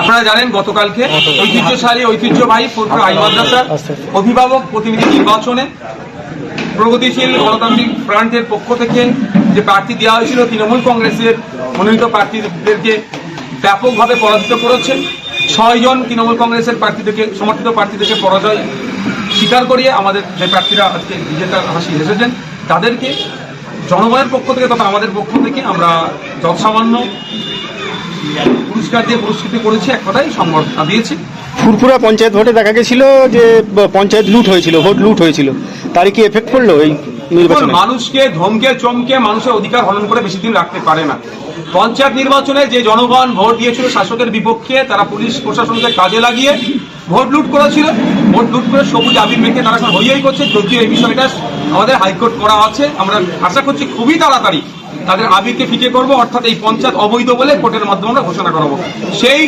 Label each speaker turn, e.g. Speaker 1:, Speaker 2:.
Speaker 1: আপনারা জানেন গতকালকে ঐতিহ্যবাহী ফুরফুরা হাই মাদ্রাসার অভিভাবক প্রতিনিধি নির্বাচনে প্রগতিশীল গণতান্ত্রিক ফ্রন্টের পক্ষ থেকে যে প্রার্থী দেওয়া হয়েছিল তৃণমূল কংগ্রেসের মনোনীত প্রার্থীদেরকে ব্যাপকভাবে পরাজিত করেছে। 6 জন তৃণমূল কংগ্রেসের প্রার্থীদেরকে সমর্থিত প্রার্থীদেরকে পরাজয় স্বীকার করিয়ে আমাদের যে প্রার্থীরা আজকে বিজেতা হাসি এসেছেন তাদেরকে জনগণের পক্ষ থেকে তথা আমাদের পক্ষ থেকে আমরা যৎসামান্য পুরস্কার দিয়ে পুরস্কৃত করেছি, এক কথাই সংবর্ধনা দিয়েছি।
Speaker 2: ফুরফুরা পঞ্চায়েত ভোটে দেখা গেছিল যে পঞ্চায়েত লুট হয়েছিল, ভোট লুট হয়েছিল, তারই কি এফেক্ট পড়লো এই নির্বাচনে?
Speaker 1: মানুষকে ধমকে চমকে মানুষের অধিকার হনন করে বেশি দিন রাখতে পারে না। পঞ্চায়েত নির্বাচনে যে জনগণ ভোট দিয়েছিল শাসকের বিপক্ষে, তারা পুলিশ প্রশাসনকে কাজে লাগিয়ে ভোট লুট করেছিল। ভোট লুট করে সবুজ আবির মেখে তারা এখন হইয়াই করছে। যদিও এই বিষয়টা আমাদের হাইকোর্ট করা আছে, আমরা আশা করছি খুবই তাড়াতাড়ি তাদের আবিরকে ফিকে করবো, অর্থাৎ এই পঞ্চায়েত অবৈধ বলে কোর্টের মাধ্যমে আমরা ঘোষণা করাবো। সেই